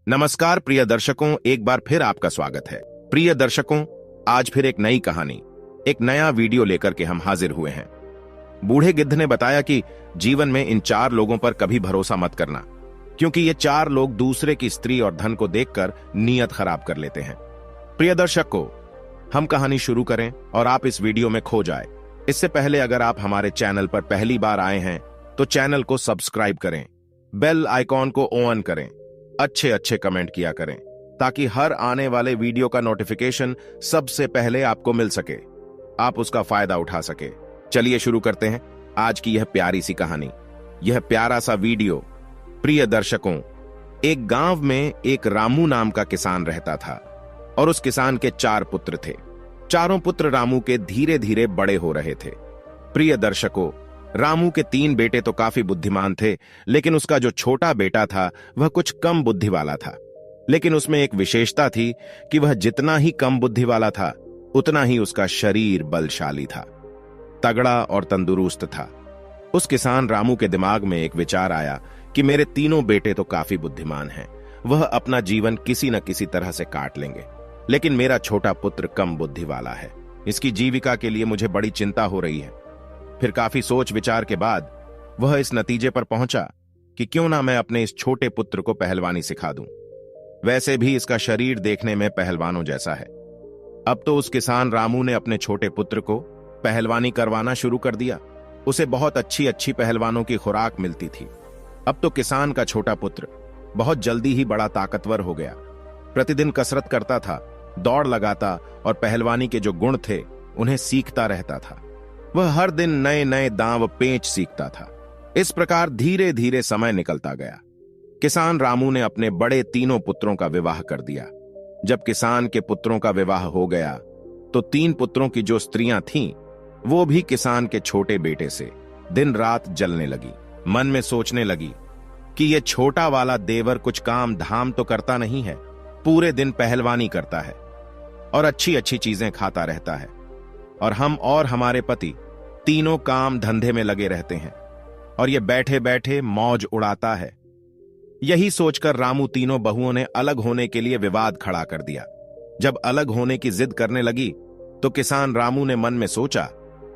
नमस्कार प्रिय दर्शकों, एक बार फिर आपका स्वागत है। प्रिय दर्शकों, आज फिर एक नई कहानी, एक नया वीडियो लेकर के हम हाजिर हुए हैं। बूढ़े गिद्ध ने बताया कि जीवन में इन 4 लोगों पर कभी भरोसा मत करना, क्योंकि ये 4 लोग दूसरे की स्त्री और धन को देखकर नीयत खराब कर लेते हैं। प्रिय दर्शकों, हम कहानी शुरू करें और आप इस वीडियो में खो जाए। इससे पहले अगर आप हमारे चैनल पर पहली बार आए हैं तो चैनल को सब्सक्राइब करें, बेल आइकॉन को ऑन करें, अच्छे अच्छे कमेंट किया करें ताकि हर आने वाले वीडियो का नोटिफिकेशन सबसे पहले आपको मिल सके, आप उसका फायदा उठा सके। चलिए शुरू करते हैं आज की यह प्यारी सी कहानी, यह प्यारा सा वीडियो। प्रिय दर्शकों, एक गांव में एक रामू नाम का किसान रहता था और उस किसान के 4 पुत्र थे। चारों पुत्र रामू के धीरे धीरे बड़े हो रहे थे। प्रिय दर्शकों, रामू के 3 बेटे तो काफी बुद्धिमान थे, लेकिन उसका जो छोटा बेटा था वह कुछ कम बुद्धि वाला था। लेकिन उसमें एक विशेषता थी कि वह जितना ही कम बुद्धि वाला था उतना ही उसका शरीर बलशाली था, तगड़ा और तंदुरुस्त था। उस किसान रामू के दिमाग में एक विचार आया कि मेरे तीनों बेटे तो काफी बुद्धिमान हैं, वह अपना जीवन किसी न किसी तरह से काट लेंगे, लेकिन मेरा छोटा पुत्र कम बुद्धि वाला है, इसकी जीविका के लिए मुझे बड़ी चिंता हो रही है। फिर काफी सोच विचार के बाद वह इस नतीजे पर पहुंचा कि क्यों ना मैं अपने इस छोटे पुत्र को पहलवानी सिखा दूं। वैसे भी इसका शरीर देखने में पहलवानों जैसा है। अब तो उस किसान रामू ने अपने छोटे पुत्र को पहलवानी करवाना शुरू कर दिया। उसे बहुत अच्छी अच्छी पहलवानों की खुराक मिलती थी। अब तो किसान का छोटा पुत्र बहुत जल्दी ही बड़ा ताकतवर हो गया। प्रतिदिन कसरत करता था, दौड़ लगाता और पहलवानी के जो गुण थे उन्हें सीखता रहता था। वह हर दिन नए नए दांव पेंच सीखता था। इस प्रकार धीरे धीरे समय निकलता गया। किसान रामू ने अपने बड़े तीनों पुत्रों का विवाह कर दिया। जब किसान के पुत्रों का विवाह हो गया तो 3 पुत्रों की जो स्त्रियां थीं वो भी किसान के छोटे बेटे से दिन रात जलने लगी। मन में सोचने लगी कि ये छोटा वाला देवर कुछ काम धाम तो करता नहीं है, पूरे दिन पहलवानी करता है और अच्छी अच्छी चीजें खाता रहता है, और हम और हमारे पति तीनों काम धंधे में लगे रहते हैं और ये बैठे बैठे मौज उड़ाता है। यही सोचकर रामू तीनों बहुओं ने अलग होने के लिए विवाद खड़ा कर दिया। जब अलग होने की जिद करने लगी तो किसान रामू ने मन में सोचा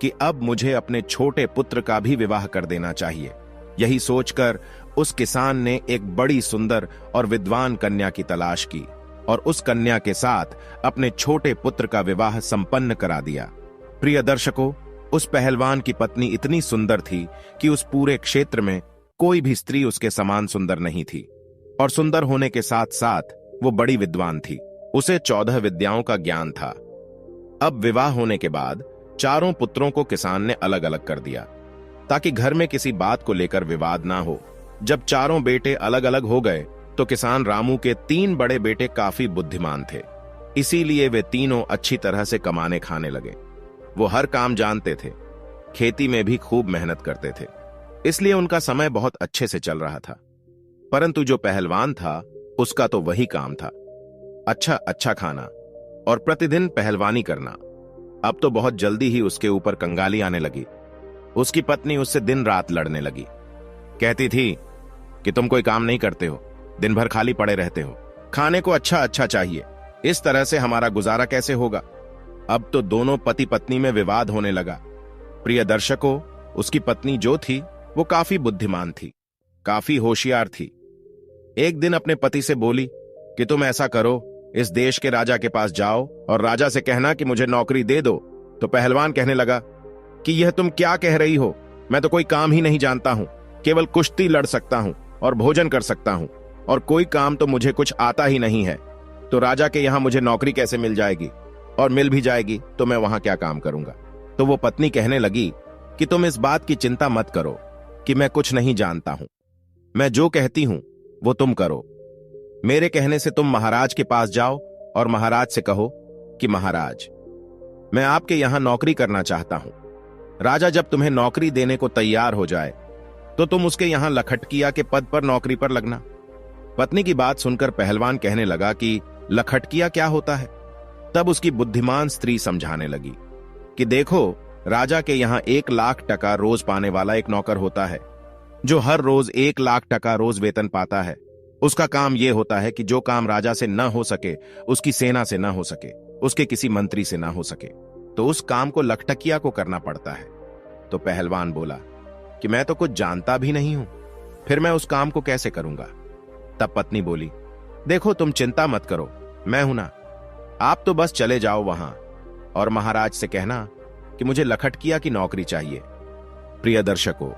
कि अब मुझे अपने छोटे पुत्र का भी विवाह कर देना चाहिए। यही सोचकर उस किसान ने एक बड़ी सुंदर और विद्वान कन्या की तलाश की और उस कन्या के साथ अपने छोटे पुत्र का विवाह संपन्न करा दिया। प्रिय दर्शकों, उस पहलवान की पत्नी इतनी सुंदर थी कि उस पूरे क्षेत्र में कोई भी स्त्री उसके समान सुंदर नहीं थी, और सुंदर होने के साथ साथ वो बड़ी विद्वान थी। उसे 14 विद्याओं का ज्ञान था। अब विवाह होने के बाद चारों पुत्रों को किसान ने अलग अलग कर दिया ताकि घर में किसी बात को लेकर विवाद ना हो। जब चारों बेटे अलग अलग हो गए तो किसान रामू के 3 बड़े बेटे काफी बुद्धिमान थे, इसीलिए वे तीनों अच्छी तरह से कमाने खाने लगे। वो हर काम जानते थे, खेती में भी खूब मेहनत करते थे, इसलिए उनका समय बहुत अच्छे से चल रहा था। परंतु जो पहलवान था उसका तो वही काम था, अच्छा अच्छा खाना और प्रतिदिन पहलवानी करना। अब तो बहुत जल्दी ही उसके ऊपर कंगाली आने लगी। उसकी पत्नी उससे दिन रात लड़ने लगी, कहती थी कि तुम कोई काम नहीं करते हो, दिन भर खाली पड़े रहते हो, खाने को अच्छा अच्छा चाहिए, इस तरह से हमारा गुजारा कैसे होगा। अब तो दोनों पति पत्नी में विवाद होने लगा। प्रिय दर्शकों, उसकी पत्नी जो थी वो काफी बुद्धिमान थी, काफी होशियार थी। एक दिन अपने पति से बोली कि तुम ऐसा करो, इस देश के राजा के पास जाओ और राजा से कहना कि मुझे नौकरी दे दो। तो पहलवान कहने लगा कि यह तुम क्या कह रही हो, मैं तो कोई काम ही नहीं जानता हूं, केवल कुश्ती लड़ सकता हूं और भोजन कर सकता हूं, और कोई काम तो मुझे कुछ आता ही नहीं है। तो राजा के यहां मुझे नौकरी कैसे मिल जाएगी, और मिल भी जाएगी तो मैं वहां क्या काम करूंगा। तो वो पत्नी कहने लगी कि तुम इस बात की चिंता मत करो कि मैं कुछ नहीं जानता हूं, मैं जो कहती हूं वो तुम करो। मेरे कहने से तुम महाराज के पास जाओ और महाराज से कहो कि महाराज, मैं आपके यहां नौकरी करना चाहता हूं। राजा जब तुम्हें नौकरी देने को तैयार हो जाए तो तुम उसके यहां लखटकिया के पद पर नौकरी पर लगना। पत्नी की बात सुनकर पहलवान कहने लगा कि लखटकिया क्या होता है। तब उसकी बुद्धिमान स्त्री समझाने लगी कि देखो, राजा के यहां 1 लाख टका रोज पाने वाला एक नौकर होता है जो हर रोज 1 लाख टका रोज वेतन पाता है। उसका काम यह होता है कि जो काम राजा से न हो सके, उसकी सेना से न हो सके, उसके किसी मंत्री से ना हो सके, तो उस काम को लखटकिया को करना पड़ता है। तो पहलवान बोला कि मैं तो कुछ जानता भी नहीं हूं, फिर मैं उस काम को कैसे करूंगा। तब पत्नी बोली, देखो तुम चिंता मत करो, मैं हूं ना, आप तो बस चले जाओ वहां और महाराज से कहना कि मुझे लखटकिया की नौकरी चाहिए। प्रिय दर्शकों,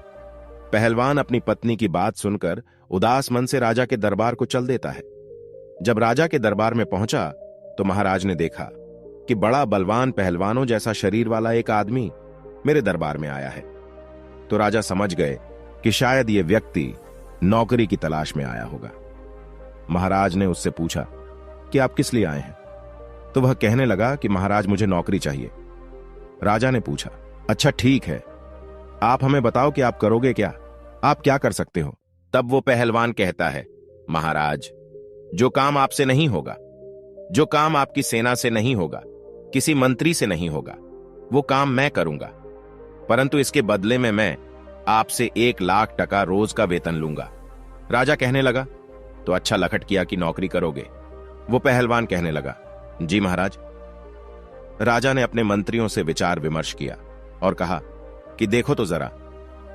पहलवान अपनी पत्नी की बात सुनकर उदास मन से राजा के दरबार को चल देता है। जब राजा के दरबार में पहुंचा तो महाराज ने देखा कि बड़ा बलवान पहलवानों जैसा शरीर वाला एक आदमी मेरे दरबार में आया है। तो राजा समझ गए कि शायद यह व्यक्ति नौकरी की तलाश में आया होगा। महाराज ने उससे पूछा कि आप किस लिए आए हैं? तो वह कहने लगा कि महाराज मुझे नौकरी चाहिए। राजा ने पूछा, अच्छा ठीक है, आप हमें बताओ कि आप करोगे क्या, आप क्या कर सकते हो? तब वो पहलवान कहता है, महाराज जो काम आपसे नहीं होगा, जो काम आपकी सेना से नहीं होगा, किसी मंत्री से नहीं होगा, वो काम मैं करूंगा, परंतु इसके बदले में मैं आपसे 1,00,000 टका रोज का वेतन लूंगा। राजा कहने लगा, तो अच्छा लखटकिया की नौकरी करोगे? वो पहलवान कहने लगा, जी महाराज। राजा ने अपने मंत्रियों से विचार विमर्श किया और कहा कि देखो तो जरा,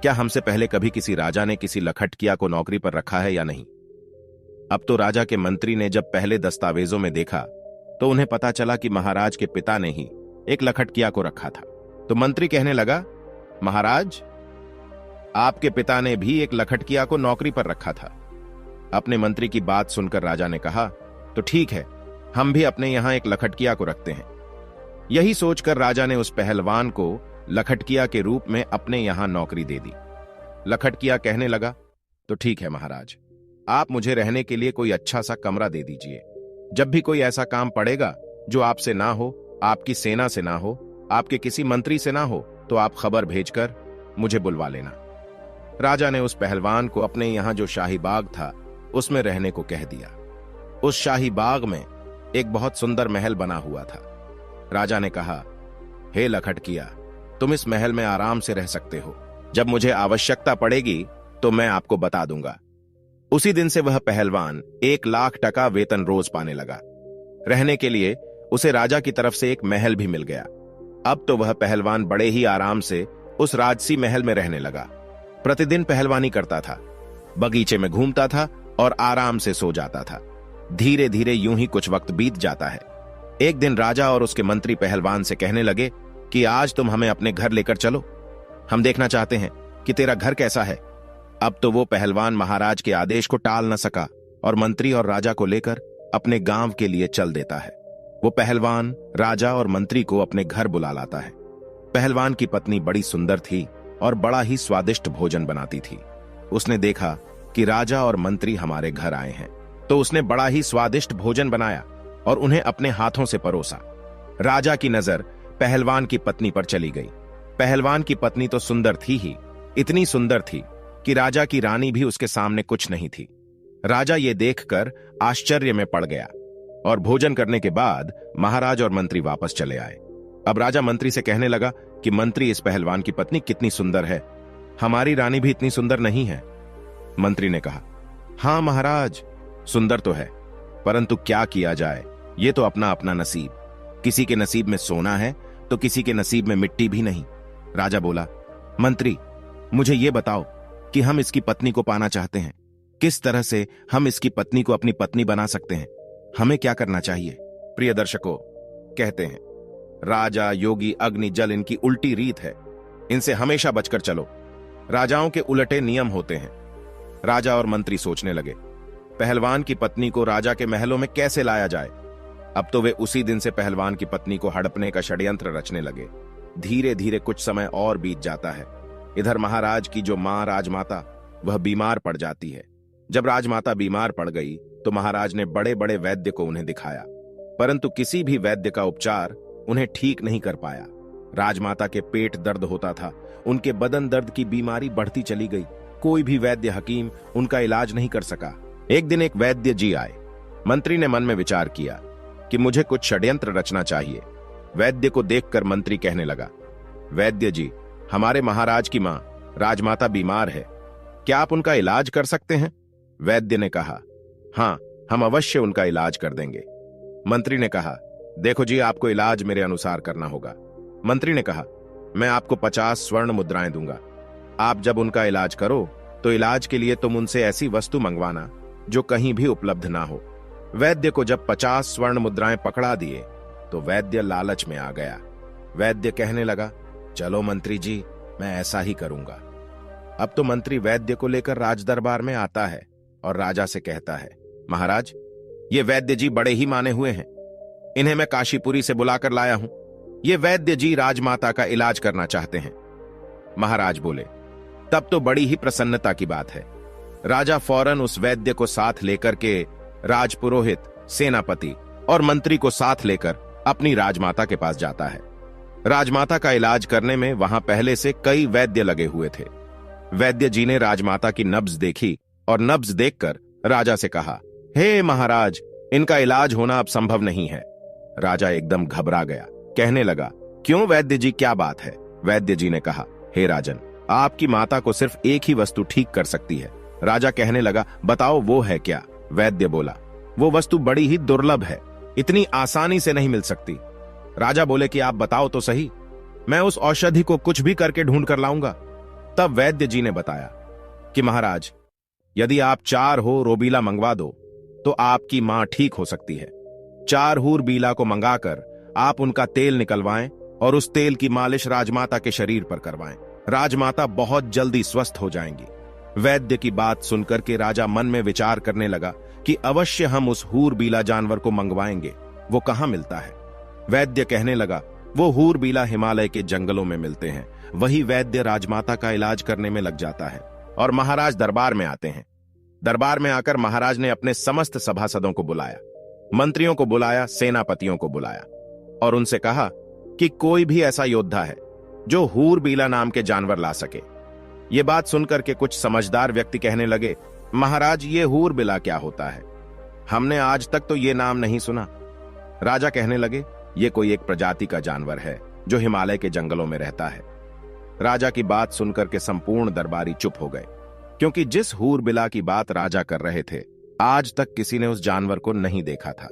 क्या हमसे पहले कभी किसी राजा ने किसी लखटकिया को नौकरी पर रखा है या नहीं? अब तो राजा के मंत्री ने जब पहले दस्तावेजों में देखा तो उन्हें पता चला कि महाराज के पिता ने ही एक लखटकिया को रखा था। तो मंत्री कहने लगा, महाराज आपके पिता ने भी एक लखटकिया को नौकरी पर रखा था। अपने मंत्री की बात सुनकर राजा ने कहा, तो ठीक है, हम भी अपने यहां एक लखटकिया को रखते हैं। यही सोचकर राजा ने उस पहलवान को लखटकिया के रूप में अपने यहां नौकरी दे दी। लखटकिया कहने लगा, तो ठीक है महाराज, आप मुझे रहने के लिए कोई अच्छा सा कमरा दे दीजिए। जब भी कोई ऐसा काम पड़ेगा जो आपसे ना हो, आपकी सेना से ना हो, आपके किसी मंत्री से ना हो, तो आप खबर भेजकर मुझे बुलवा लेना। राजा ने उस पहलवान को अपने यहां जो शाही बाग था उसमें रहने को कह दिया। उस शाही बाग में एक बहुत सुंदर महल बना हुआ था। राजा ने कहा, हे लखटकिया, तुम इस महल में आराम से रह सकते हो। जब मुझे आवश्यकता पड़ेगी तो मैं आपको बता दूंगा। उसी दिन से वह पहलवान 1,00,000 टका वेतन रोज पाने लगा। रहने के लिए उसे राजा की तरफ से एक महल भी मिल गया। अब तो वह पहलवान बड़े ही आराम से उस राजसी महल में रहने लगा। प्रतिदिन पहलवानी करता था, बगीचे में घूमता था और आराम से सो जाता था। धीरे धीरे यूं ही कुछ वक्त बीत जाता है। एक दिन राजा और उसके मंत्री पहलवान से कहने लगे कि आज तुम हमें अपने घर लेकर चलो, हम देखना चाहते हैं कि तेरा घर कैसा है। अब तो वो पहलवान महाराज के आदेश को टाल न सका और मंत्री और राजा को लेकर अपने गांव के लिए चल देता है। वो पहलवान राजा और मंत्री को अपने घर बुला लाता है। पहलवान की पत्नी बड़ी सुंदर थी और बड़ा ही स्वादिष्ट भोजन बनाती थी। उसने देखा कि राजा और मंत्री हमारे घर आए हैं, तो उसने बड़ा ही स्वादिष्ट भोजन बनाया और उन्हें अपने हाथों से परोसा। राजा की नजर पहलवान की पत्नी पर चली गई। पहलवान की पत्नी तो सुंदर थी ही, इतनी सुंदर थी कि राजा की रानी भी उसके सामने कुछ नहीं थी। राजा ये देखकर आश्चर्य में पड़ गया और भोजन करने के बाद महाराज और मंत्री वापस चले आए। अब राजा मंत्री से कहने लगा कि मंत्री, इस पहलवान की पत्नी कितनी सुंदर है, हमारी रानी भी इतनी सुंदर नहीं है। मंत्री ने कहा, हां महाराज, सुंदर तो है, परंतु क्या किया जाए, ये तो अपना अपना नसीब। किसी के नसीब में सोना है तो किसी के नसीब में मिट्टी भी नहीं। राजा बोला, मंत्री मुझे ये बताओ कि हम इसकी पत्नी को पाना चाहते हैं, किस तरह से हम इसकी पत्नी को अपनी पत्नी बना सकते हैं, हमें क्या करना चाहिए? प्रिय दर्शकों, कहते हैं राजा, योगी, अग्नि, जल इनकी उल्टी रीत है, इनसे हमेशा बचकर चलो। राजाओं के उलटे नियम होते हैं। राजा और मंत्री सोचने लगे, पहलवान की पत्नी को राजा के महलों में कैसे लाया जाए। अब तो वे उसी दिन से पहलवान की पत्नी को हड़पने का षड्यंत्र रचने लगे। धीरे धीरे कुछ समय और बीत जाता है। इधर महाराज की जो मां राजमाता, वह बीमार पड़ जाती है। जब राजमाता बीमार पड़ गई तो महाराज ने बड़े बड़े वैद्य को उन्हें दिखाया, परंतु किसी भी वैद्य का उपचार उन्हें ठीक नहीं कर पाया। राजमाता के पेट दर्द होता था, उनके बदन दर्द की बीमारी बढ़ती चली गई। कोई भी वैद्य हकीम उनका इलाज नहीं कर सका। एक दिन एक वैद्य जी आए। मंत्री ने मन में विचार किया कि मुझे कुछ षड्यंत्र रचना चाहिए। वैद्य को देखकर मंत्री कहने लगा, वैद्य जी, हमारे महाराज की मां राजमाता बीमार है, क्या आप उनका इलाज कर सकते हैं? वैद्य ने कहा, हाँ, हम अवश्य उनका इलाज कर देंगे। मंत्री ने कहा, देखो जी, आपको इलाज मेरे अनुसार करना होगा। मंत्री ने कहा, मैं आपको 50 स्वर्ण मुद्राएं दूंगा। आप जब उनका इलाज करो तो इलाज के लिए तुम उनसे ऐसी वस्तु मंगवाना जो कहीं भी उपलब्ध ना हो। वैद्य को जब 50 स्वर्ण मुद्राएं पकड़ा दिए तो वैद्य लालच में आ गया। वैद्य कहने लगा, चलो मंत्री जी, मैं ऐसा ही करूंगा। अब तो मंत्री वैद्य को लेकर राज दरबार में आता है और राजा से कहता है, महाराज, ये वैद्य जी बड़े ही माने हुए हैं। इन्हें मैं काशीपुरी से बुलाकर लाया हूं। ये वैद्य जी राजमाता का इलाज करना चाहते हैं। महाराज बोले, तब तो बड़ी ही प्रसन्नता की बात है। राजा फौरन उस वैद्य को साथ लेकर के राजपुरोहित, सेनापति और मंत्री को साथ लेकर अपनी राजमाता के पास जाता है। राजमाता का इलाज करने में वहां पहले से कई वैद्य लगे हुए थे। वैद्य जी ने राजमाता की नब्ज देखी और नब्ज देखकर राजा से कहा, हे महाराज, इनका इलाज होना अब संभव नहीं है। राजा एकदम घबरा गया, कहने लगा, क्यों वैद्य जी, क्या बात है? वैद्य जी ने कहा, हे राजन, आपकी माता को सिर्फ एक ही वस्तु ठीक कर सकती है। राजा कहने लगा, बताओ वो है क्या? वैद्य बोला, वो वस्तु बड़ी ही दुर्लभ है, इतनी आसानी से नहीं मिल सकती। राजा बोले कि आप बताओ तो सही, मैं उस औषधि को कुछ भी करके ढूंढ कर लाऊंगा। तब वैद्य जी ने बताया कि महाराज, यदि आप 4 हो रोबीला मंगवा दो तो आपकी मां ठीक हो सकती है। 4 हूर बीला को मंगाकर आप उनका तेल निकलवाएं और उस तेल की मालिश राजमाता के शरीर पर करवाएं। राजमाता बहुत जल्दी स्वस्थ हो जाएंगी। वैद्य की बात सुनकर के राजा मन में विचार करने लगा कि अवश्य हम उस हूर बीला जानवर को मंगवाएंगे। वो कहां मिलता है? वैद्य कहने लगा, वो हूर बीला हिमालय के जंगलों में मिलते हैं। वही वैद्य राजमाता का इलाज करने में लग जाता है। और महाराज दरबार में आते हैं। दरबार में आकर महाराज ने अपने समस्त सभासदों को बुलाया, मंत्रियों को बुलाया, सेनापतियों को बुलाया और उनसे कहा कि कोई भी ऐसा योद्धा है जो हूर बीला नाम के जानवर ला सके। ये बात सुनकर के कुछ समझदार व्यक्ति कहने लगे, महाराज, ये हूर बीला क्या होता है? हमने आज तक तो ये नाम नहीं सुना। राजा कहने लगे, ये कोई एक प्रजाति का जानवर है जो हिमालय के जंगलों में रहता है। राजा की बात सुनकर के संपूर्ण दरबारी चुप हो गए, क्योंकि जिस हूर बिला की बात राजा कर रहे थे, आज तक किसी ने उस जानवर को नहीं देखा था।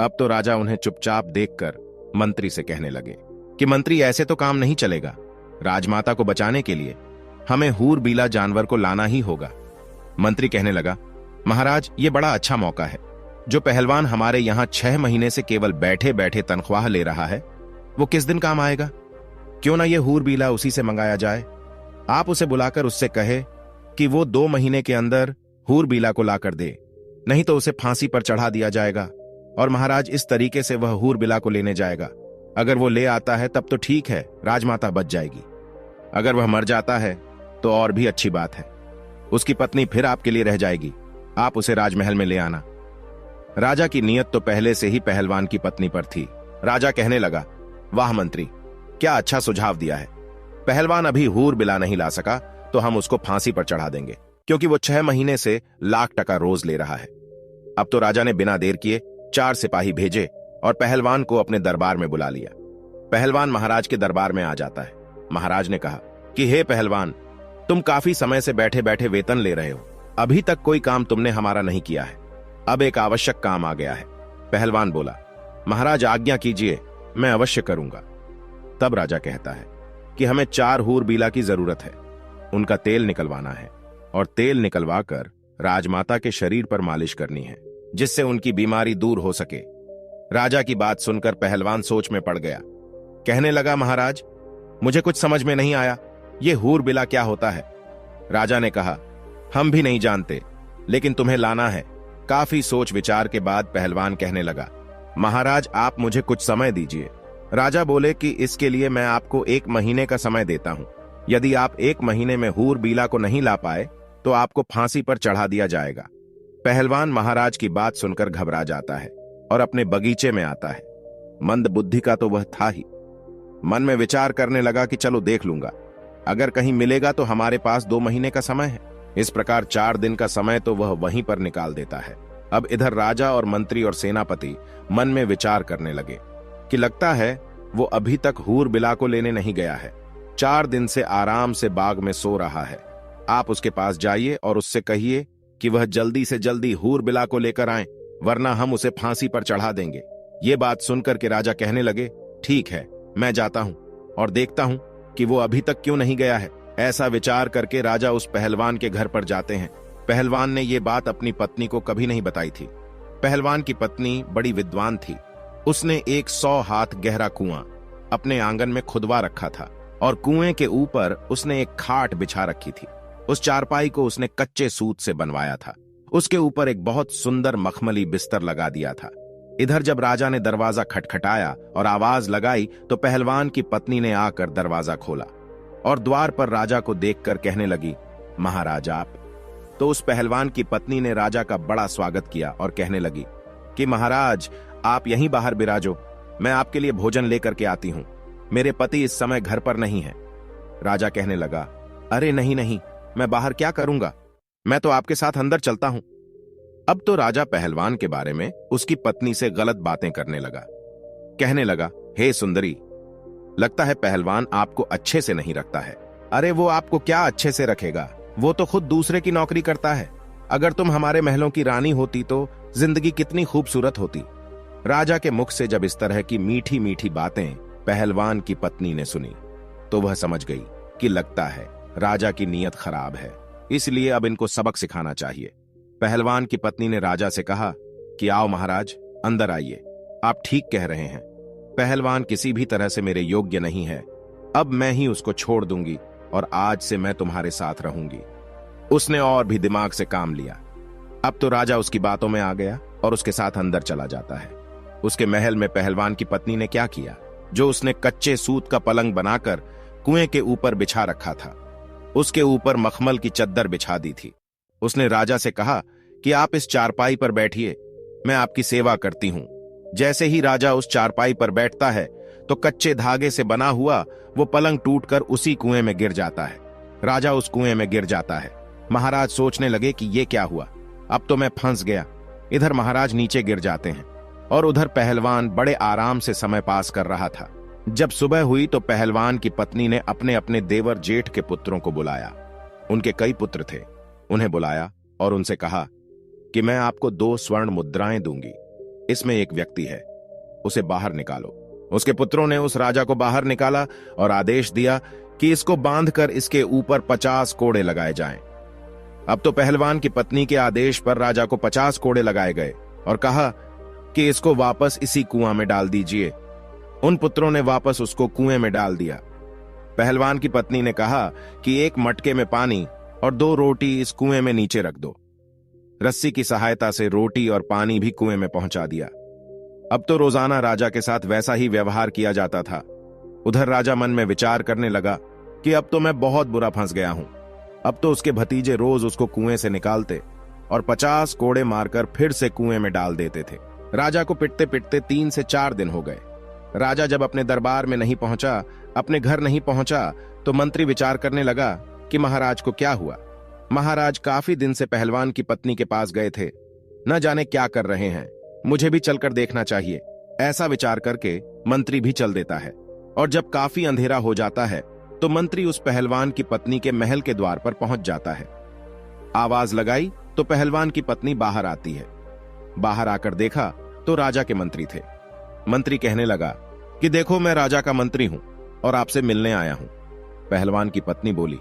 अब तो राजा उन्हें चुपचाप देखकर मंत्री से कहने लगे कि मंत्री, ऐसे तो काम नहीं चलेगा। राजमाता को बचाने के लिए हमें हूर बीला जानवर को लाना ही होगा। मंत्री कहने लगा, महाराज, ये बड़ा अच्छा मौका है। जो पहलवान हमारे यहां 6 महीने से केवल बैठे बैठे तनख्वाह ले रहा है, वो किस दिन काम आएगा? क्यों ना ये हूर बीला उसी से मंगाया जाए। आप उसे बुलाकर उससे कहे कि वो 2 महीने के अंदर हूर बीला को लाकर दे, नहीं तो उसे फांसी पर चढ़ा दिया जाएगा। और महाराज, इस तरीके से वह हूर बीला को लेने जाएगा। अगर वो ले आता है तब तो ठीक है, राजमाता बच जाएगी। अगर वह मर जाता है तो और भी अच्छी बात है, उसकी पत्नी फिर आपके लिए रह जाएगी। आप उसे राजमहल में ले आना। राजा की नीयत तो पहले से ही पहलवान की पत्नी पर थी। राजा कहने लगा, वाह मंत्री, क्या अच्छा सुझाव दिया है। पहलवान अभी हूर बिला नहीं ला सका तो हम उसको फांसी पर चढ़ा देंगे, क्योंकि वो 6 महीने से लाख टका रोज ले रहा है। अब तो राजा ने बिना देर किए 4 सिपाही भेजे और पहलवान को अपने दरबार में बुला लिया। पहलवान महाराज के दरबार में आ जाता है। महाराज ने कहा कि हे पहलवान, तुम काफी समय से बैठे बैठे वेतन ले रहे हो, अभी तक कोई काम तुमने हमारा नहीं किया है। अब एक आवश्यक काम आ गया है। पहलवान बोला, महाराज आज्ञा कीजिए, मैं अवश्य करूंगा। तब राजा कहता है कि हमें 4 हूर बीला की जरूरत है, उनका तेल निकलवाना है और तेल निकलवा कर राजमाता के शरीर पर मालिश करनी है, जिससे उनकी बीमारी दूर हो सके। राजा की बात सुनकर पहलवान सोच में पड़ गया। कहने लगा, महाराज, मुझे कुछ समझ में नहीं आया, ये हूर बिला क्या होता है? राजा ने कहा, हम भी नहीं जानते, लेकिन तुम्हें लाना है। काफी सोच विचार के बाद पहलवान कहने लगा, महाराज, आप मुझे कुछ समय दीजिए। राजा बोले कि इसके लिए मैं आपको 1 महीने का समय देता हूं। यदि आप 1 महीने में हूर बीला को नहीं ला पाए तो आपको फांसी पर चढ़ा दिया जाएगा। पहलवान महाराज की बात सुनकर घबरा जाता है और अपने बगीचे में आता है। मंद बुद्धि का तो वह था ही। मन में विचार करने लगा कि चलो देख लूंगा, अगर कहीं मिलेगा तो हमारे पास 2 महीने का समय है। इस प्रकार 4 दिन का समय तो वह वहीं पर निकाल देता है। अब इधर राजा और मंत्री और सेनापति मन में विचार करने लगे कि लगता है वो अभी तक हूर बिला को लेने नहीं गया है। 4 दिन से आराम से बाग में सो रहा है। आप उसके पास जाइए और उससे कहिए कि वह जल्दी से जल्दी हूर बिला को लेकर आए, वरना हम उसे फांसी पर चढ़ा देंगे। ये बात सुनकर के राजा कहने लगे, ठीक है, मैं जाता हूं और देखता हूं कि वो अभी तक क्यों नहीं गया है। ऐसा विचार करके राजा उस पहलवान के घर पर जाते हैं। पहलवान ने ये बात अपनी पत्नी को कभी नहीं बताई थी। पहलवान की पत्नी बड़ी विद्वान थी। उसने एक 100 हाथ गहरा कुआं अपने आंगन में खुदवा रखा था और कुएं के ऊपर उसने एक खाट बिछा रखी थी। उस चारपाई को उसने कच्चे सूत से बनवाया था। उसके ऊपर एक बहुत सुंदर मखमली बिस्तर लगा दिया था। इधर जब राजा ने दरवाजा खटखटाया और आवाज लगाई तो पहलवान की पत्नी ने आकर दरवाजा खोला और द्वार पर राजा को देखकर कहने लगी, महाराज आप। तो उस पहलवान की पत्नी ने राजा का बड़ा स्वागत किया और कहने लगी कि महाराज आप यहीं बाहर बिराजो, मैं आपके लिए भोजन लेकर के आती हूं। मेरे पति इस समय घर पर नहीं है। राजा कहने लगा, अरे नहीं नहीं, मैं बाहर क्या करूंगा, मैं तो आपके साथ अंदर चलता हूं। अब तो राजा पहलवान के बारे में उसकी पत्नी से गलत बातें करने लगा। कहने लगा, हे सुंदरी, लगता है पहलवान आपको अच्छे से नहीं रखता है। अरे वो आपको क्या अच्छे से रखेगा, वो तो खुद दूसरे की नौकरी करता है। अगर तुम हमारे महलों की रानी होती तो जिंदगी कितनी खूबसूरत होती। राजा के मुख से जब इस तरह की मीठी मीठी बातें पहलवान की पत्नी ने सुनी तो वह समझ गई कि लगता है राजा की नीयत खराब है, इसलिए अब इनको सबक सिखाना चाहिए। पहलवान की पत्नी ने राजा से कहा कि आओ महाराज, अंदर आइए, आप ठीक कह रहे हैं, पहलवान किसी भी तरह से मेरे योग्य नहीं है। अब मैं ही उसको छोड़ दूंगी और आज से मैं तुम्हारे साथ रहूंगी। उसने और भी दिमाग से काम लिया। अब तो राजा उसकी बातों में आ गया और उसके साथ अंदर चला जाता है। उसके महल में पहलवान की पत्नी ने क्या किया, जो उसने कच्चे सूत का पलंग बनाकर कुएं के ऊपर बिछा रखा था, उसके ऊपर मखमल की चद्दर बिछा दी थी। उसने राजा से कहा कि आप इस चारपाई पर बैठिए, मैं आपकी सेवा करती हूं। जैसे ही राजा उस चारपाई पर बैठता है तो कच्चे धागे से बना हुआ वो पलंग टूटकर उसी कुएं में गिर जाता है। राजा उस कुएं में गिर जाता है। महाराज सोचने लगे कि ये क्या हुआ, अब तो मैं फंस गया। इधर महाराज नीचे गिर जाते हैं और उधर पहलवान बड़े आराम से समय पास कर रहा था। जब सुबह हुई तो पहलवान की पत्नी ने अपने अपने देवर जेठ के पुत्रों को बुलाया। उनके कई पुत्र थे। उन्हें बुलाया और उनसे कहा कि मैं आपको 2 स्वर्ण मुद्राएं दूंगी, इसमें एक व्यक्ति है, उसे बाहर निकालो। उसके पुत्रों ने उस राजा को बाहर निकाला और आदेश दिया कि इसको बांधकर इसके ऊपर 50 कोड़े लगाए जाएं। अब तो पहलवान की पत्नी के आदेश पर राजा को 50 कोड़े लगाए गए और कहा कि इसको वापस इसी कुआं में डाल दीजिए। उन पुत्रों ने वापस उसको कुएं में डाल दिया। पहलवान की पत्नी ने कहा कि एक मटके में पानी और 2 रोटी इस कुएं में नीचे रख दो। रस्सी की सहायता से रोटी और पानी भी कुएं में पहुंचा दिया। अब तो रोजाना राजा के साथ वैसा ही व्यवहार किया जाता था। उधर राजा मन में विचार करने लगा कि अब तो मैं बहुत बुरा फंस गया हूं। अब तो उसके भतीजे रोज उसको कुएं से निकालते और 50 कोड़े मारकर फिर से कुएं में डाल देते थे। राजा को पिटते पिटते 3 से 4 दिन हो गए। राजा जब अपने दरबार में नहीं पहुंचा, अपने घर नहीं पहुंचा, तो मंत्री विचार करने लगा कि महाराज को क्या हुआ। महाराज काफी दिन से पहलवान की पत्नी के पास गए थे, न जाने क्या कर रहे हैं, मुझे भी चलकर देखना चाहिए। ऐसा विचार करके मंत्री भी चल देता है और जब काफी अंधेरा हो जाता है तो मंत्री उस पहलवान की पत्नी के महल के द्वार पर पहुंच जाता है। आवाज लगाई तो पहलवान की पत्नी बाहर आती है। बाहर आकर देखा तो राजा के मंत्री थे। मंत्री कहने लगा कि देखो, मैं राजा का मंत्री हूं और आपसे मिलने आया हूं। पहलवान की पत्नी बोली,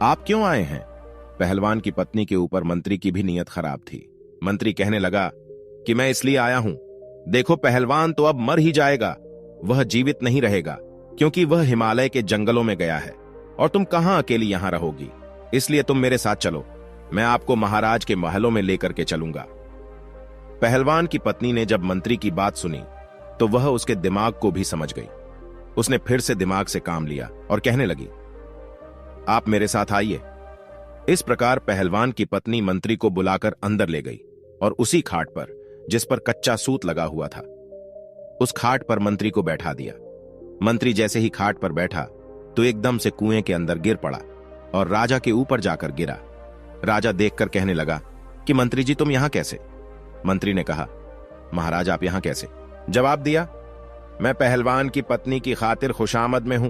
आप क्यों आए हैं? पहलवान की पत्नी के ऊपर मंत्री की भी नीयत खराब थी। मंत्री कहने लगा कि मैं इसलिए आया हूं, देखो पहलवान तो अब मर ही जाएगा, वह जीवित नहीं रहेगा क्योंकि वह हिमालय के जंगलों में गया है और तुम कहां अकेली यहां रहोगी, इसलिए तुम मेरे साथ चलो, मैं आपको महाराज के महलों में लेकर के चलूंगा। पहलवान की पत्नी ने जब मंत्री की बात सुनी तो वह उसके दिमाग को भी समझ गई। उसने फिर से दिमाग से काम लिया और कहने लगी, आप मेरे साथ आइए। इस प्रकार पहलवान की पत्नी मंत्री को बुलाकर अंदर ले गई और उसी खाट पर, जिस पर कच्चा सूत लगा हुआ था, उस खाट पर मंत्री को बैठा दिया। मंत्री जैसे ही खाट पर बैठा तो एकदम से कुएं के अंदर गिर पड़ा और राजा के ऊपर जाकर गिरा। राजा देखकर कहने लगा कि मंत्री जी तुम यहां कैसे? मंत्री ने कहा, महाराज आप यहां कैसे? जवाब दिया, मैं पहलवान की पत्नी की खातिर खुशामद में हूं,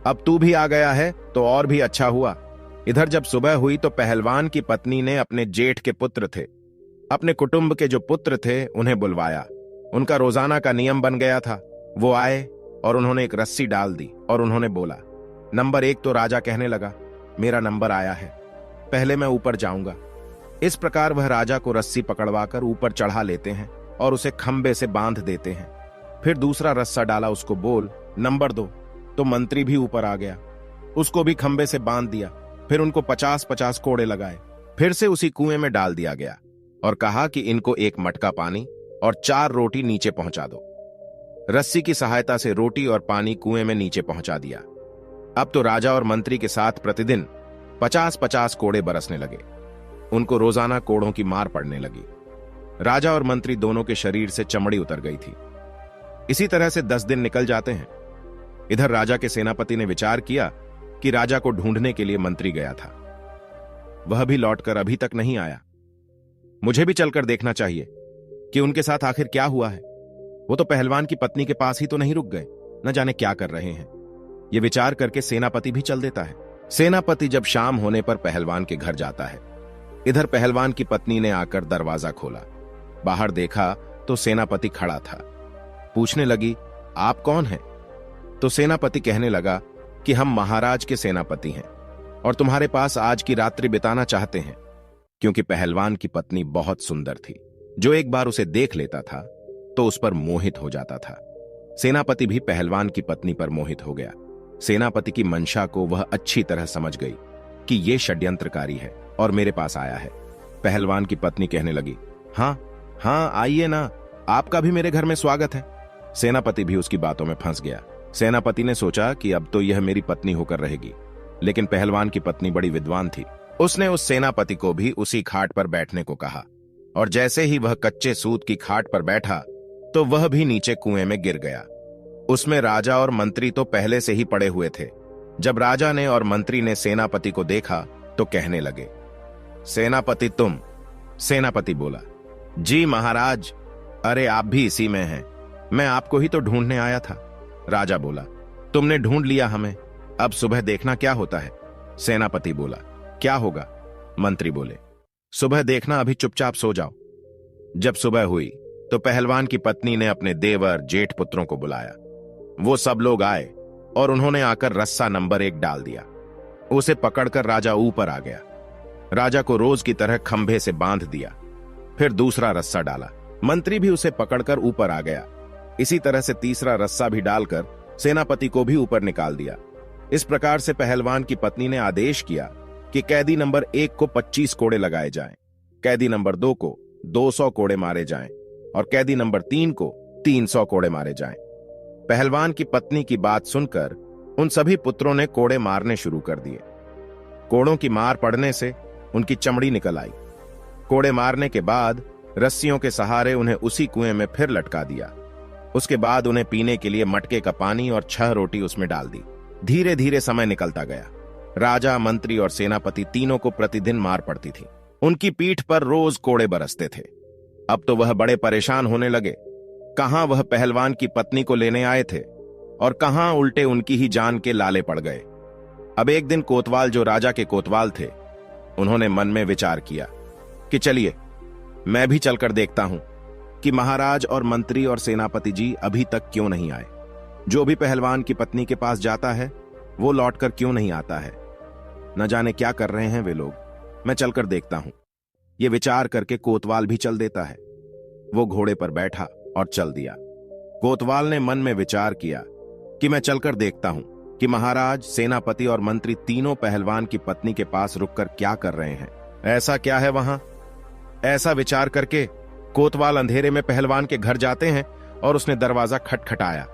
अब तू भी आ गया है तो और भी अच्छा हुआ। इधर जब सुबह हुई तो पहलवान की पत्नी ने अपने जेठ के पुत्र थे, अपने कुटुंब के जो पुत्र थे, उन्हें बुलवाया। उनका रोजाना का नियम बन गया था। वो आए और उन्होंने एक रस्सी डाल दी और उन्होंने बोला, नंबर 1। तो राजा कहने लगा, मेरा नंबर आया है, पहले मैं ऊपर जाऊंगा। इस प्रकार वह राजा को रस्सी पकड़वाकर ऊपर चढ़ा लेते हैं और उसे खंबे से बांध देते हैं। फिर दूसरा रस्सा डाला, उसको बोल, नंबर 2। तो मंत्री भी ऊपर आ गया, उसको भी खंबे से बांध दिया। फिर उनको 50-50 कोड़े लगाए, फिर से उसी कुएं में डाल दिया गया और कहा कि इनको 1 मटका पानी और 4 रोटी नीचे पहुंचा दो। रस्सी की सहायता से रोटी और पानी कुएं में नीचे पहुंचा दिया। अब तो राजा और मंत्री के साथ प्रतिदिन 50-50 कोड़े बरसने लगे। उनको रोजाना कोड़ों की मार पड़ने लगी। राजा और मंत्री दोनों के शरीर से चमड़ी उतर गई थी। इसी तरह से 10 दिन निकल जाते हैं। इधर राजा के सेनापति ने विचार किया कि राजा को ढूंढने के लिए मंत्री गया था, वह भी लौटकर अभी तक नहीं आया। मुझे भी चलकर देखना चाहिए कि उनके साथ आखिर क्या हुआ है। वो तो पहलवान की पत्नी के पास ही तो नहीं रुक गए, न जाने क्या कर रहे हैं। ये विचार करके सेनापति भी चल देता है। सेनापति जब शाम होने पर पहलवान के घर जाता है। इधर पहलवान की पत्नी ने आकर दरवाजा खोला। बाहर देखा तो सेनापति खड़ा था। पूछने लगी, आप कौन हैं? तो सेनापति कहने लगा कि हम महाराज के सेनापति हैं और तुम्हारे पास आज की रात्रि बिताना चाहते हैं। क्योंकि पहलवान की पत्नी बहुत सुंदर थी, जो एक बार उसे देख लेता था तो उस पर मोहित हो जाता था। सेनापति भी पहलवान की पत्नी पर मोहित हो गया। सेनापति की मंशा को वह अच्छी तरह समझ गई कि यह षड्यंत्रकारी है और मेरे पास आया है। पहलवान की पत्नी कहने लगी, हाँ हाँ, आइए ना, आपका भी मेरे घर में स्वागत है। सेनापति भी उसकी बातों में फंस गया। सेनापति ने सोचा कि अब तो यह मेरी पत्नी होकर रहेगी, लेकिन पहलवान की पत्नी बड़ी विद्वान थी। उसने उस सेनापति को भी उसी खाट पर बैठने को कहा और जैसे ही वह कच्चे सूत की खाट पर बैठा तो वह भी नीचे कुएं में गिर गया। उसमें राजा और मंत्री तो पहले से ही पड़े हुए थे। जब राजा ने और मंत्री ने सेनापति को देखा तो कहने लगे, सेनापति तुम? सेनापति बोला, जी महाराज, अरे आप भी इसी में हैं, मैं आपको ही तो ढूंढने आया था। राजा बोला, तुमने ढूंढ लिया हमें, अब सुबह देखना क्या होता है। सेनापति बोला, क्या होगा? मंत्री बोले, सुबह देखना, अभी चुपचाप सो जाओ। जब सुबह हुई तो पहलवान की पत्नी ने अपने देवर जेठ पुत्रों को बुलाया। वो सब लोग आए और उन्होंने आकर रस्सा नंबर 1 डाल दिया। उसे पकड़कर राजा ऊपर आ गया। राजा को रोज की तरह खंभे से बांध दिया। फिर दूसरा रस्सा डाला, मंत्री भी उसे पकड़कर ऊपर आ गया। इसी तरह से तीसरा रस्सा भी डालकर सेनापति को भी ऊपर निकाल दिया। इस प्रकार से पहलवान की पत्नी ने आदेश किया कि कैदी नंबर 1 को 25 कोड़े लगाए जाएं, कैदी नंबर 2 को 200 कोड़े मारे जाएं और कैदी नंबर 3 को 300 कोड़े मारे जाएं। पहलवान की पत्नी की बात सुनकर उन सभी पुत्रों ने कोड़े मारने शुरू कर दिए। कोड़ों की मार पड़ने से उनकी चमड़ी निकल आई। कोड़े मारने के बाद रस्सियों के सहारे उन्हें उसी कुएं में फिर लटका दिया। उसके बाद उन्हें पीने के लिए मटके का पानी और 6 रोटी उसमें डाल दी। धीरे धीरे समय निकलता गया। राजा, मंत्री और सेनापति तीनों को प्रतिदिन मार पड़ती थी। उनकी पीठ पर रोज कोड़े बरसते थे। अब तो वह बड़े परेशान होने लगे। कहां वह पहलवान की पत्नी को लेने आए थे और कहां उल्टे उनकी ही जान के लाले पड़ गए। अब एक दिन कोतवाल, जो राजा के कोतवाल थे, उन्होंने मन में विचार किया कि चलिए मैं भी चलकर देखता हूं कि महाराज और मंत्री और सेनापति जी अभी तक क्यों नहीं आए। जो भी पहलवान की पत्नी के पास जाता है वो लौटकर क्यों नहीं आता है। न जाने क्या कर रहे हैं वे लोग, मैं चलकर देखता हूं। ये विचार करके कोतवाल भी चल देता है। वो घोड़े पर बैठा और चल दिया। कोतवाल ने मन में विचार किया कि मैं चलकर देखता हूं कि महाराज, सेनापति और मंत्री तीनों पहलवान की पत्नी के पास रुककर क्या कर रहे हैं। ऐसा क्या है वहां? ऐसा विचार करके कोतवाल अंधेरे में पहलवान के घर जाते हैं और उसने दरवाजा खटखटाया।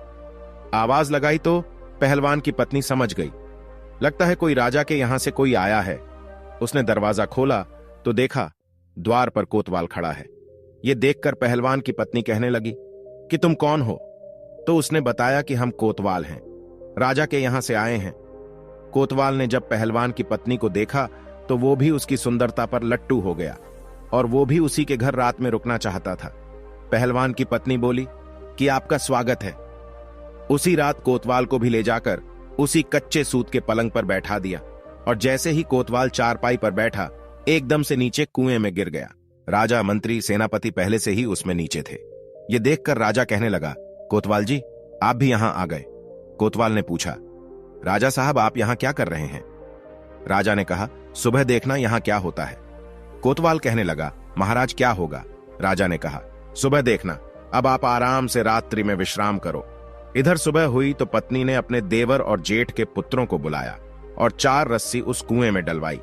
आवाज लगाई तो पहलवान की पत्नी समझ गई, लगता है कोई राजा के यहां से कोई आया है। उसने दरवाजा खोला तो देखा द्वार पर कोतवाल खड़ा है। यह देखकर पहलवान की पत्नी कहने लगी कि तुम कौन हो? तो उसने बताया कि हम कोतवाल हैं, राजा के यहां से आए हैं। कोतवाल ने जब पहलवान की पत्नी को देखा तो वो भी उसकी सुंदरता पर लट्टू हो गया और वो भी उसी के घर रात में रुकना चाहता था। पहलवान की पत्नी बोली कि आपका स्वागत है। उसी रात कोतवाल को भी ले जाकर उसी कच्चे सूत के पलंग पर बैठा दिया और जैसे ही कोतवाल चारपाई पर बैठा एकदम से नीचे कुएं में गिर गया। राजा, मंत्री, सेनापति पहले से ही उसमें नीचे थे। ये देखकर राजा कहने लगा, कोतवाल जी, आप भी यहां आ गए। कोतवाल ने पूछा, राजा साहब, आप यहां क्या कर रहे हैं? राजा ने कहा, सुबह देखना यहां क्या होता है। कोतवाल कहने लगा, महाराज क्या होगा? राजा ने कहा, सुबह देखना, अब आप आराम से रात्रि में विश्राम करो। इधर सुबह हुई तो पत्नी ने अपने देवर और जेठ के पुत्रों को बुलाया और 4 रस्सी उस कुएं में डलवाई।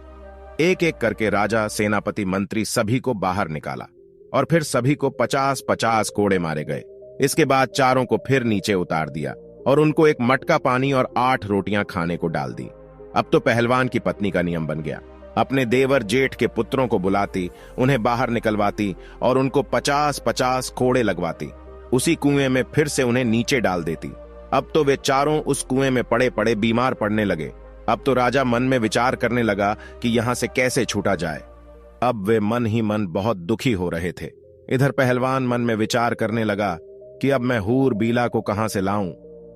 एक एक करके राजा, सेनापति, मंत्री सभी को बाहर निकाला और फिर सभी को 50-50 कोड़े मारे गए। इसके बाद चारों को फिर नीचे उतार दिया और उनको एक मटका पानी और 8 रोटियां खाने को डाल दी। अब तो पहलवान की पत्नी का नियम बन गया, अपने देवर जेठ के पुत्रों को बुलाती, उन्हें बाहर निकलवाती और उनको 50-50 कोड़े लगवाती। उसी कुएं में फिर से उन्हें नीचे डाल देती। अब तो वे चारों उस कुएं में पड़े पड़े बीमार पड़ने लगे। अब तो राजा मन में विचार करने लगा कि यहां से कैसे छूटा जाए। अब वे मन ही मन बहुत दुखी हो रहे थे। इधर पहलवान मन में विचार करने लगा कि अब मैं हूर बीला को कहां से लाऊं?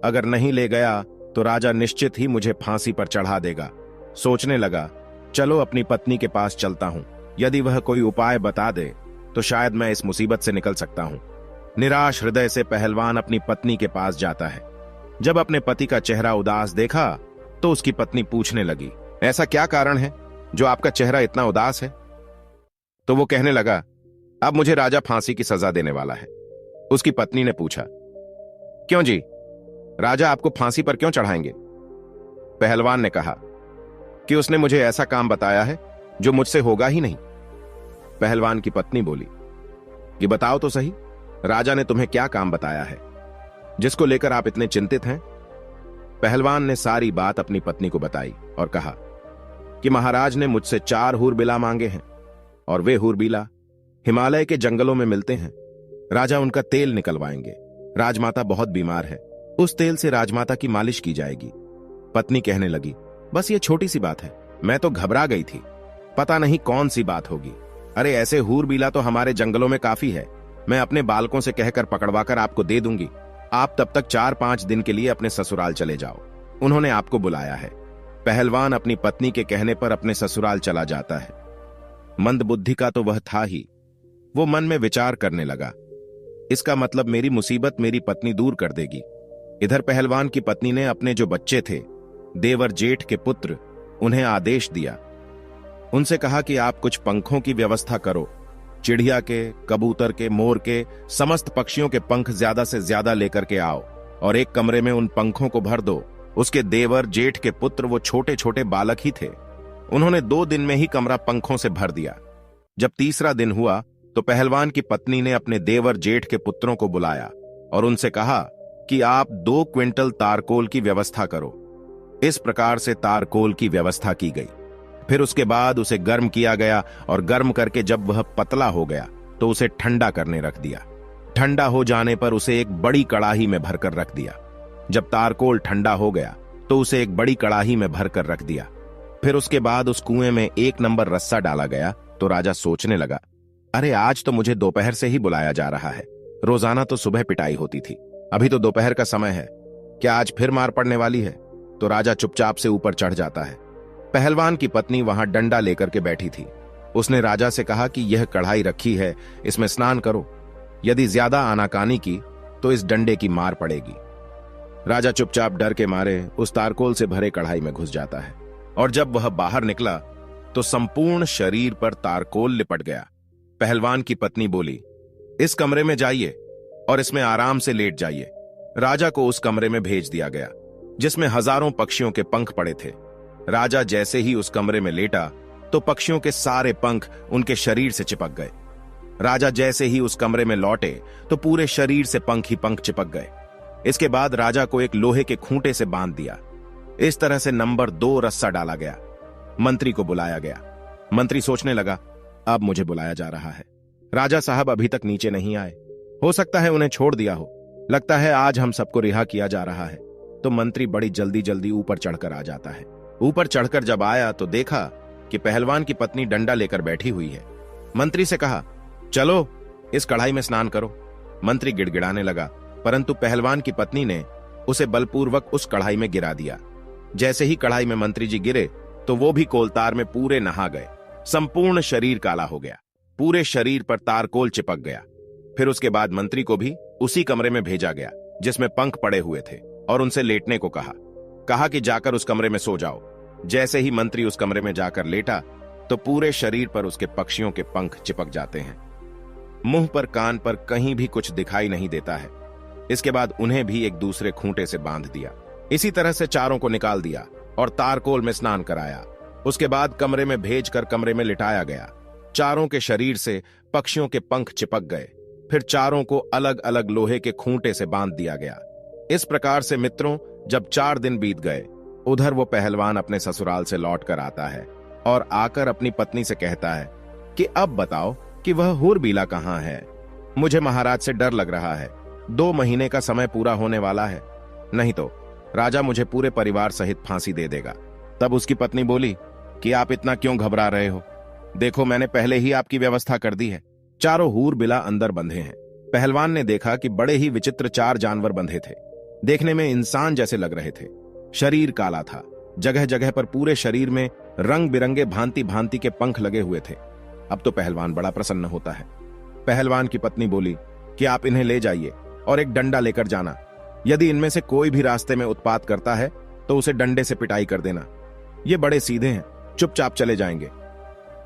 अगर नहीं ले गया तो राजा निश्चित ही मुझे फांसी पर चढ़ा देगा। सोचने लगा, चलो अपनी पत्नी के पास चलता हूं, यदि वह कोई उपाय बता दे तो शायद मैं इस मुसीबत से निकल सकता हूं। निराश हृदय से पहलवान अपनी पत्नी के पास जाता है। जब अपने पति का चेहरा उदास देखा तो उसकी पत्नी पूछने लगी, ऐसा क्या कारण है जो आपका चेहरा इतना उदास है? तो वो कहने लगा, अब मुझे राजा फांसी की सजा देने वाला है। उसकी पत्नी ने पूछा, क्यों जी, राजा आपको फांसी पर क्यों चढ़ाएंगे? पहलवान ने कहा कि उसने मुझे ऐसा काम बताया है जो मुझसे होगा ही नहीं। पहलवान की पत्नी बोली कि बताओ तो सही, राजा ने तुम्हें क्या काम बताया है जिसको लेकर आप इतने चिंतित हैं? पहलवान ने सारी बात अपनी पत्नी को बताई और कहा कि महाराज ने मुझसे 4 हूरबिला मांगे हैं और वे हूरबिला हिमालय के जंगलों में मिलते हैं। राजा उनका तेल निकलवाएंगे। राजमाता बहुत बीमार है, उस तेल से राजमाता की मालिश की जाएगी। पत्नी कहने लगी, बस ये छोटी सी बात है, मैं तो घबरा गई थी, पता नहीं कौन सी बात होगी। अरे ऐसे हूरबिला तो हमारे जंगलों में काफी है, मैं अपने बालकों से कहकर पकड़वाकर आपको दे दूंगी। आप तब तक 4-5 दिन के लिए अपने ससुराल चले जाओ, उन्होंने आपको बुलाया है। पहलवान अपनी पत्नी के कहने पर अपने ससुराल चला जाता है। मंदबुद्धि का तो वह था ही। वो मन में विचार करने लगा, इसका मतलब मेरी मुसीबत मेरी पत्नी दूर कर देगी। इधर पहलवान की पत्नी ने अपने जो बच्चे थे, देवर जेठ के पुत्र, उन्हें आदेश दिया। उनसे कहा कि आप कुछ पंखों की व्यवस्था करो, चिड़िया के, कबूतर के, मोर के, समस्त पक्षियों के पंख ज्यादा से ज्यादा लेकर के आओ और एक कमरे में उन पंखों को भर दो। उसके देवर जेठ के पुत्र वो छोटे छोटे बालक ही थे। उन्होंने 2 दिन में ही कमरा पंखों से भर दिया। जब तीसरा दिन हुआ तो पहलवान की पत्नी ने अपने देवर जेठ के पुत्रों को बुलाया और उनसे कहा कि आप 2 क्विंटल तारकोल की व्यवस्था करो। इस प्रकार से तारकोल की व्यवस्था की गई। फिर उसके बाद उसे गर्म किया गया और गर्म करके जब वह पतला हो गया तो उसे ठंडा करने रख दिया। ठंडा हो जाने पर उसे एक बड़ी कड़ाही में भरकर रख दिया। जब तारकोल ठंडा हो गया तो उसे एक बड़ी कड़ाही में भरकर रख दिया। फिर उसके बाद उस कुएं में 1 नंबर रस्सा डाला गया तो राजा सोचने लगा, अरे आज तो मुझे दोपहर से ही बुलाया जा रहा है, रोजाना तो सुबह पिटाई होती थी, अभी तो दोपहर का समय है, क्या आज फिर मार पड़ने वाली है? तो राजा चुपचाप से ऊपर चढ़ जाता है। पहलवान की पत्नी वहां डंडा लेकर के बैठी थी। उसने राजा से कहा कि यह कढ़ाई रखी है, इसमें स्नान करो, यदि ज्यादा आनाकानी की तो इस डंडे की मार पड़ेगी। राजा चुपचाप डर के मारे उस तारकोल से भरे कढ़ाई में घुस जाता है और जब वह बाहर निकला तो संपूर्ण शरीर पर तारकोल लिपट गया। पहलवान की पत्नी बोली, इस कमरे में जाइए और इसमें आराम से लेट जाइए। राजा को उस कमरे में भेज दिया गया जिसमें हजारों पक्षियों के पंख पड़े थे। राजा जैसे ही उस कमरे में लेटा तो पक्षियों के सारे पंख उनके शरीर से चिपक गए। राजा जैसे ही उस कमरे में लौटे तो पूरे शरीर से पंख ही पंख चिपक गए। इसके बाद राजा को एक लोहे के खूंटे से बांध दिया। इस तरह से नंबर 2 रस्सा डाला गया। मंत्री को बुलाया गया। मंत्री सोचने लगा, अब मुझे बुलाया जा रहा है, राजा साहब अभी तक नीचे नहीं आए, हो सकता है उन्हें छोड़ दिया हो, लगता है आज हम सबको रिहा किया जा रहा है। तो मंत्री बड़ी जल्दी जल्दी ऊपर चढ़कर आ जाता है। ऊपर चढ़कर जब आया तो देखा कि पहलवान की पत्नी डंडा लेकर बैठी हुई है। मंत्री से कहा, चलो इस कढ़ाई में स्नान करो। मंत्री गिड़गिड़ाने लगा, परंतु पहलवान की पत्नी ने उसे बलपूर्वक उस कढ़ाई में गिरा दिया। जैसे ही कढ़ाई में मंत्री जी गिरे तो वो भी कोलतार में पूरे नहा गए। संपूर्ण शरीर काला हो गया, पूरे शरीर पर तारकोल चिपक गया। फिर उसके बाद मंत्री को भी उसी कमरे में भेजा गया जिसमें पंख पड़े हुए थे और उनसे लेटने को कहा कि जाकर उस कमरे में सो जाओ। जैसे ही मंत्री उस कमरे में जाकर लेटा तो पूरे शरीर पर उसके पक्षियों के पंख चिपक जाते हैं। मुंह पर, कान पर कहीं भी कुछ दिखाई नहीं देता है। इसके बाद उन्हें भी एक दूसरे खूंटे से बांध दिया। इसी तरह से चारों को निकाल दिया और तारकोल में स्नान कराया। उसके बाद कमरे में भेजकर कमरे में लिटाया गया। चारों के शरीर से पक्षियों के पंख चिपक गए। फिर चारों को अलग अलग लोहे के खूंटे से बांध दिया गया। इस प्रकार से मित्रों, जब 4 दिन बीत गए, उधर वो पहलवान अपने ससुराल से लौट कर आता है और आकर अपनी पत्नी से कहता है कि अब बताओ कि वह हूरबीला कहाँ है। मुझे महाराज से डर लग रहा है। 2 महीने का समय पूरा होने वाला है, नहीं तो राजा मुझे पूरे परिवार सहित फांसी दे देगा। तब उसकी पत्नी बोली कि आप इतना क्यों घबरा रहे हो? देखो, मैंने पहले ही आपकी व्यवस्था कर दी है। चारों हूरबिला अंदर बंधे हैं। पहलवान ने देखा कि बड़े ही विचित्र 4 जानवर बंधे थे। देखने में इंसान जैसे लग रहे थे। शरीर काला था, जगह जगह पर पूरे शरीर में रंग बिरंगे भांति भांति के पंख लगे हुए थे। अब तो पहलवान बड़ा प्रसन्न होता है। पहलवान की पत्नी बोली कि आप इन्हें ले जाइए और एक डंडा लेकर जाना। यदि इनमें से कोई भी रास्ते में उत्पात करता है तो उसे डंडे से पिटाई कर देना। ये बड़े सीधे हैं, चुपचाप चले जाएंगे।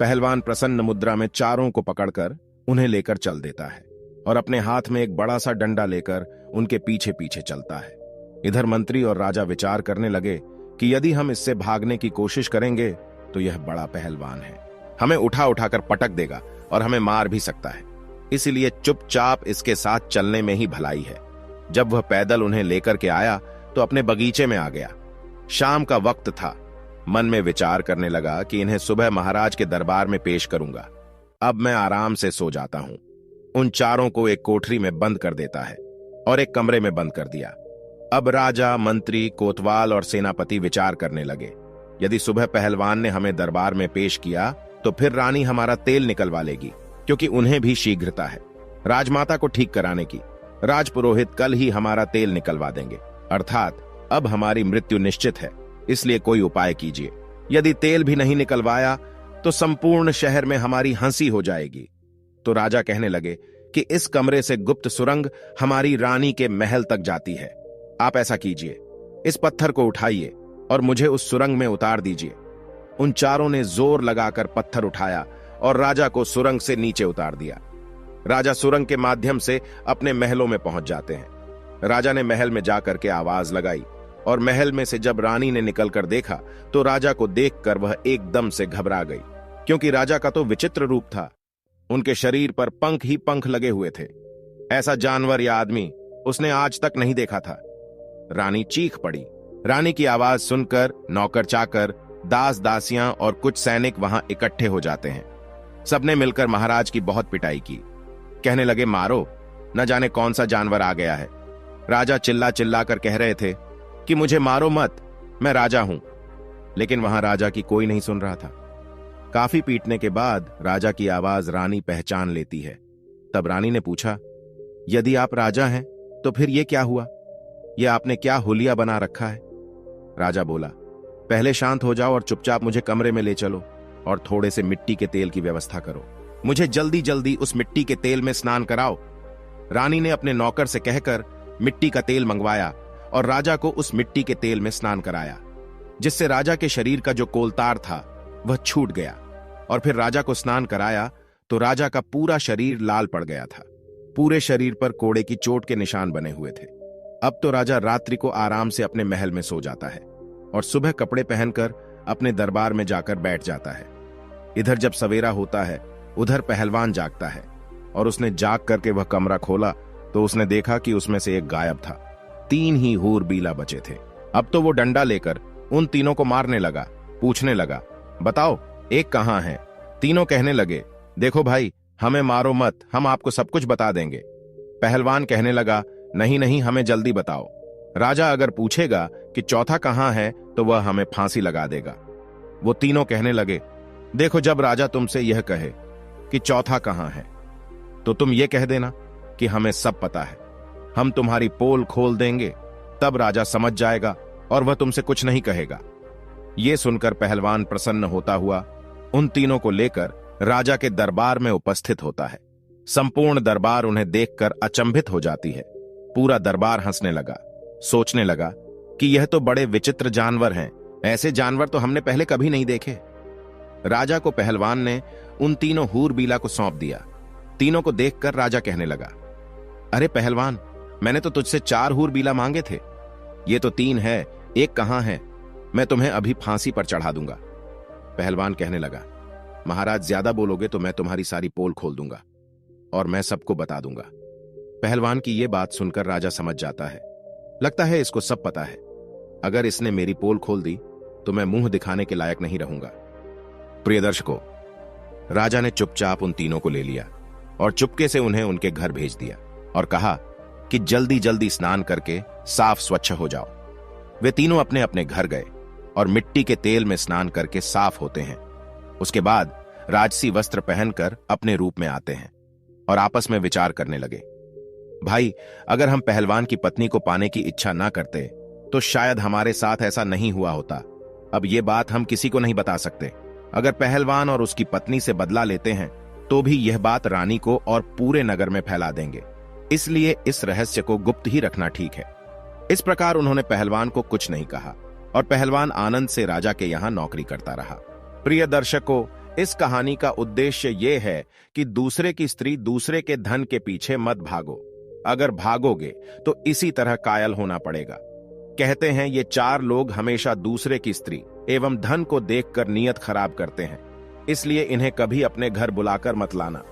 पहलवान प्रसन्न मुद्रा में चारों को पकड़कर उन्हें लेकर चल देता है और अपने हाथ में एक बड़ा सा डंडा लेकर उनके पीछे पीछे चलता है। इधर मंत्री और राजा विचार करने लगे कि यदि हम इससे भागने की कोशिश करेंगे तो यह बड़ा पहलवान है, हमें उठा उठाकर पटक देगा और हमें मार भी सकता है। इसलिए चुपचाप इसके साथ चलने में ही भलाई है। जब वह पैदल उन्हें लेकर के आया तो अपने बगीचे में आ गया। शाम का वक्त था। मन में विचार करने लगा कि इन्हें सुबह महाराज के दरबार में पेश करूंगा। अब मैं आराम से सो जाता हूं। उन चारों को एक कोठरी में बंद कर देता है और एक कमरे में बंद कर दिया। अब राजा, मंत्री, कोतवाल और सेनापति विचार करने लगे, यदि सुबह पहलवान ने हमें दरबार में पेश किया तो फिर रानी हमारा तेल निकलवा लेगी, क्योंकि उन्हें भी शीघ्रता है राजमाता को ठीक कराने की। राजपुरोहित कल ही हमारा तेल निकलवा देंगे, अर्थात अब हमारी मृत्यु निश्चित है। इसलिए कोई उपाय कीजिए। यदि तेल भी नहीं निकलवाया तो संपूर्ण शहर में हमारी हंसी हो जाएगी। तो राजा कहने लगे कि इस कमरे से गुप्त सुरंग हमारी रानी के महल तक जाती है। आप ऐसा कीजिए, इस पत्थर को उठाइए और मुझे उस सुरंग में उतार दीजिए। उन चारों ने जोर लगाकर पत्थर उठाया और राजा को सुरंग से नीचे उतार दिया। राजा सुरंग के माध्यम से अपने महलों में पहुंच जाते हैं। राजा ने महल में जाकर के आवाज लगाई और महल में से जब रानी ने निकलकर देखा तो राजा को देखकर वह एकदम से घबरा गई, क्योंकि राजा का तो विचित्र रूप था। उनके शरीर पर पंख ही पंख लगे हुए थे। ऐसा जानवर या आदमी उसने आज तक नहीं देखा था। रानी चीख पड़ी। रानी की आवाज सुनकर नौकर चाकर, दास दासियां और कुछ सैनिक वहां इकट्ठे हो जाते हैं। सबने मिलकर महाराज की बहुत पिटाई की। कहने लगे, मारो, न जाने कौन सा जानवर आ गया है। राजा चिल्ला चिल्ला कर कह रहे थे कि मुझे मारो मत, मैं राजा हूं। लेकिन वहां राजा की कोई नहीं सुन रहा था। काफी पीटने के बाद राजा की आवाज रानी पहचान लेती है। तब रानी ने पूछा, यदि आप राजा हैं तो फिर ये क्या हुआ? ये आपने क्या हुलिया बना रखा है? राजा बोला, पहले शांत हो जाओ और चुपचाप मुझे कमरे में ले चलो और थोड़े से मिट्टी के तेल की व्यवस्था करो। मुझे जल्दी जल्दी उस मिट्टी के तेल में स्नान कराओ। रानी ने अपने नौकर से कहकर मिट्टी का तेल मंगवाया और राजा को उस मिट्टी के तेल में स्नान कराया, जिससे राजा के शरीर का जो कोलतार था वह छूट गया। और फिर राजा को स्नान कराया तो राजा का पूरा शरीर लाल पड़ गया था। पूरे शरीर पर कोड़े की चोट के निशान बने हुए थे। अब तो राजा रात्रि को आराम से अपने महल में सो जाता है और सुबह कपड़े पहनकर अपने दरबार में जाकर बैठ जाता है। इधर जब सवेरा होता है उधर पहलवान जागता है और उसने जाग करके वह कमरा खोला तो उसने देखा कि उसमें से एक गायब था। 3 ही हूरबीला बचे थे। अब तो वो डंडा लेकर उन तीनों को मारने लगा। पूछने लगा, बताओ एक कहां है? तीनों कहने लगे, देखो भाई, हमें मारो मत, हम आपको सब कुछ बता देंगे। पहलवान कहने लगा, नहीं नहीं, हमें जल्दी बताओ। राजा अगर पूछेगा कि चौथा कहां है तो वह हमें फांसी लगा देगा। वो तीनों कहने लगे, देखो, जब राजा तुमसे यह कहे कि चौथा कहां है तो तुम ये कह देना कि हमें सब पता है। हम तुम्हारी पोल खोल देंगे, तब राजा समझ जाएगा और वह तुमसे कुछ नहीं कहेगा। ये सुनकर पहलवान प्रसन्न होता हुआ उन तीनों को लेकर राजा के दरबार में उपस्थित होता है। संपूर्ण दरबार उन्हें देखकर अचंभित हो जाती है। पूरा दरबार हंसने लगा, सोचने लगा कि यह तो बड़े विचित्र जानवर हैं, ऐसे जानवर तो हमने पहले कभी नहीं देखे। राजा को पहलवान ने उन तीनों हूरबीला को सौंप दिया। तीनों को देखकर राजा कहने लगा, अरे पहलवान, मैंने तो तुझसे 4 हूरबीला मांगे थे, ये तो 3 है, एक कहां है? मैं तुम्हें अभी फांसी पर चढ़ा दूंगा। पहलवान कहने लगा, महाराज ज्यादा बोलोगे तो मैं तुम्हारी सारी पोल खोल दूंगा और मैं सबको बता दूंगा। पहलवान की यह बात सुनकर राजा समझ जाता है, लगता है इसको सब पता है। अगर इसने मेरी पोल खोल दी तो मैं मुंह दिखाने के लायक नहीं रहूंगा। प्रिय दर्शकों, राजा ने चुपचाप उन तीनों को ले लिया और चुपके से उन्हें उनके घर भेज दिया और कहा कि जल्दी जल्दी स्नान करके साफ स्वच्छ हो जाओ। वे तीनों अपने अपने घर गए और मिट्टी के तेल में स्नान करके साफ होते हैं। उसके बाद राजसी वस्त्र पहनकर अपने रूप में आते हैं और आपस में विचार करने लगे, भाई अगर हम पहलवान की पत्नी को पाने की इच्छा ना करते तो शायद हमारे साथ ऐसा नहीं हुआ होता। अब ये बात हम किसी को नहीं बता सकते। अगर पहलवान और उसकी पत्नी से बदला लेते हैं तो भी यह बात रानी को और पूरे नगर में फैला देंगे, इसलिए इस रहस्य को गुप्त ही रखना ठीक है। इस प्रकार उन्होंने पहलवान को कुछ नहीं कहा और पहलवान आनंद से राजा के यहां नौकरी करता रहा। प्रिय दर्शकों, इस कहानी का उद्देश्य यह है कि दूसरे की स्त्री दूसरे के धन के पीछे मत भागो। अगर भागोगे तो इसी तरह कायल होना पड़ेगा। कहते हैं ये 4 लोग हमेशा दूसरे की स्त्री एवं धन को देखकर नीयत खराब करते हैं, इसलिए इन्हें कभी अपने घर बुलाकर मत लाना।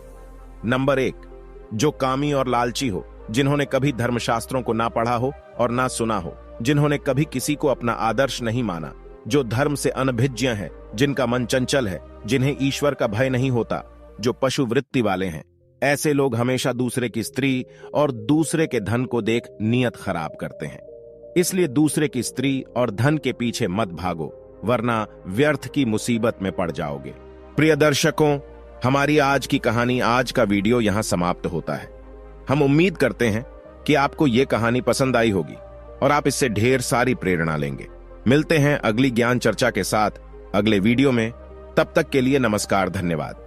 नंबर 1, जो कामी और लालची हो, जिन्होंने कभी धर्मशास्त्रों को ना पढ़ा हो और ना सुना हो, जिन्होंने कभी किसी को अपना आदर्श नहीं माना, जो धर्म से अनभिज्ञ हैं, जिनका मन चंचल है, जिन्हें ईश्वर का भय नहीं होता, जो पशु वृत्ति वाले हैं। ऐसे लोग हमेशा दूसरे की स्त्री और दूसरे के धन को देख नियत खराब करते हैं। इसलिए दूसरे की स्त्री और धन के पीछे मत भागो, वरना व्यर्थ की मुसीबत में पड़ जाओगे। प्रिय दर्शकों, हमारी आज की कहानी, आज का वीडियो यहां समाप्त होता है। हम उम्मीद करते हैं कि आपको यह कहानी पसंद आई होगी और आप इससे ढेर सारी प्रेरणा लेंगे। मिलते हैं अगली ज्ञान चर्चा के साथ अगले वीडियो में। तब तक के लिए नमस्कार, धन्यवाद।